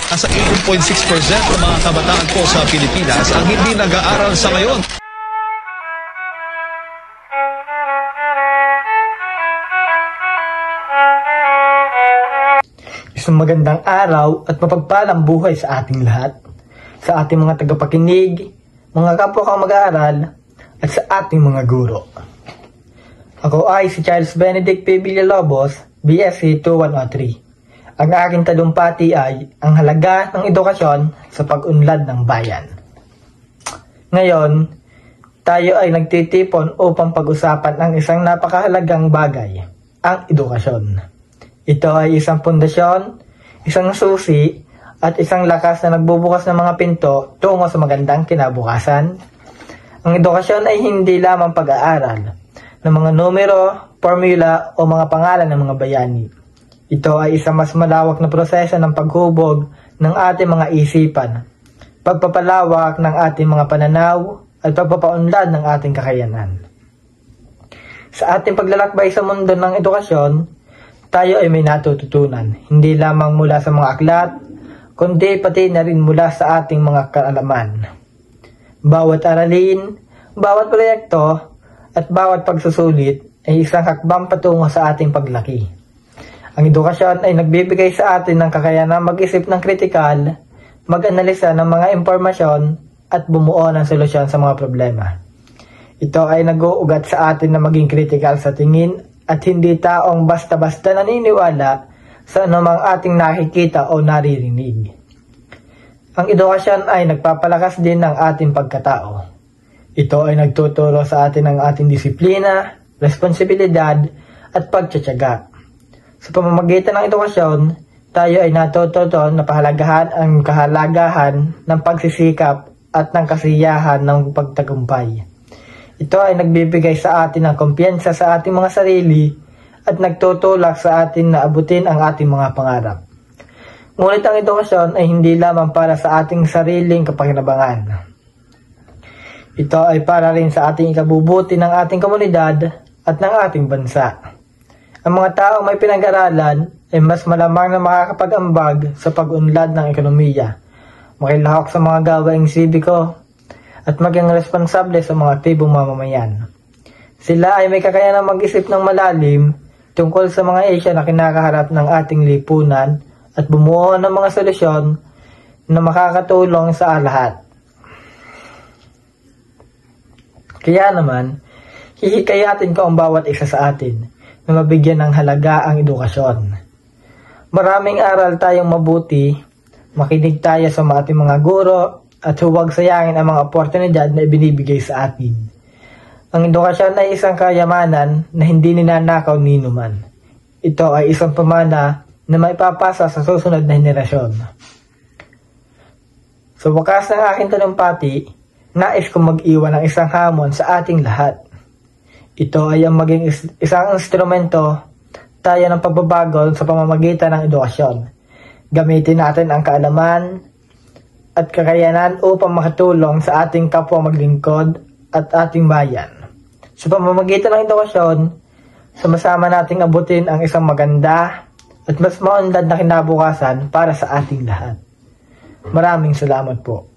Nasa 18.6% ng mga kabataan po sa Pilipinas ang hindi nag-aaral sa ngayon. Isang magandang araw at mapagpalang buhay sa ating lahat, sa ating mga tagapakinig, mga kapwa kang mag-aaral, at sa ating mga guro. Ako ay si Charles Benedict P. Villalobos, BSc 2103. Ang aking talumpati ay ang halaga ng edukasyon sa pag-unlad ng bayan. Ngayon, tayo ay nagtitipon upang pag-usapan ang isang napakahalagang bagay, ang edukasyon. Ito ay isang pundasyon, isang susi, at isang lakas na nagbubukas ng mga pinto tungo sa magandang kinabukasan. Ang edukasyon ay hindi lamang pag-aaral ng mga numero, formula o mga pangalan ng mga bayani. Ito ay isang mas malawak na proseso ng paghubog ng ating mga isipan, pagpapalawak ng ating mga pananaw, at pagpapaunlad ng ating kakayanan. Sa ating paglalakbay sa mundo ng edukasyon, tayo ay may natututunan, hindi lamang mula sa mga aklat, kundi pati na rin mula sa ating mga kaalaman. Bawat aralin, bawat proyekto, at bawat pagsusulit ay isang hakbang patungo sa ating paglaki. Ang edukasyon ay nagbibigay sa atin ng kakayanang mag-isip ng kritikal, mag-analisa ng mga impormasyon, at bumuo ng solusyon sa mga problema. Ito ay nag-uugat sa atin na maging kritikal sa tingin at hindi taong basta-basta naniniwala sa anumang ating nakikita o naririnig. Ang edukasyon ay nagpapalakas din ng ating pagkatao. Ito ay nagtuturo sa atin ng ating disiplina, responsibilidad, at pagtitiyaga. Sa pamamagitan ng edukasyon, tayo ay natututo na pahalagahan ang kahalagahan ng pagsisikap at ng kasiyahan ng pagtagumpay. Ito ay nagbibigay sa atin ng kumpiyansa sa ating mga sarili at nagtutulak sa atin na abutin ang ating mga pangarap. Ngunit ang edukasyon ay hindi lamang para sa ating sariling kapakinabangan. Ito ay para rin sa ating ikabubuti ng ating komunidad at ng ating bansa. Ang mga taong may pinag-aralan ay mas malamang na makakapag-ambag sa pag-unlad ng ekonomiya, makilahok sa mga gawaing sibiko, at maging responsable sa mga aktibong mamamayan. Sila ay may kakayanang mag-isip ng malalim tungkol sa mga isyu na kinakaharap ng ating lipunan at bumuo ng mga solusyon na makakatulong sa lahat. Kaya naman, hihikayatin ko ang bawat isa sa atin na mabigyan ng halaga ang edukasyon. Maraming aral tayong mabuti, makinig tayo sa ating mga guro, at huwag sayangin ang mga oportunidad na ibinibigay sa atin. Ang edukasyon ay isang kayamanan na hindi ninanakaw ni numan. Ito ay isang pamana na maipapasa sa susunod na henerasyon. Sa wakas ng aking talumpati, nais kong mag-iwan ng isang hamon sa ating lahat. Ito ay ang maging isang instrumento tayo ng pagbabago sa pamamagitan ng edukasyon. Gamitin natin ang kaalaman at kakayanan upang makatulong sa ating kapwa maglingkod at ating bayan. Sa pamamagitan ng edukasyon, sama-sama nating abutin ang isang maganda at mas maunlad na kinabukasan para sa ating lahat. Maraming salamat po.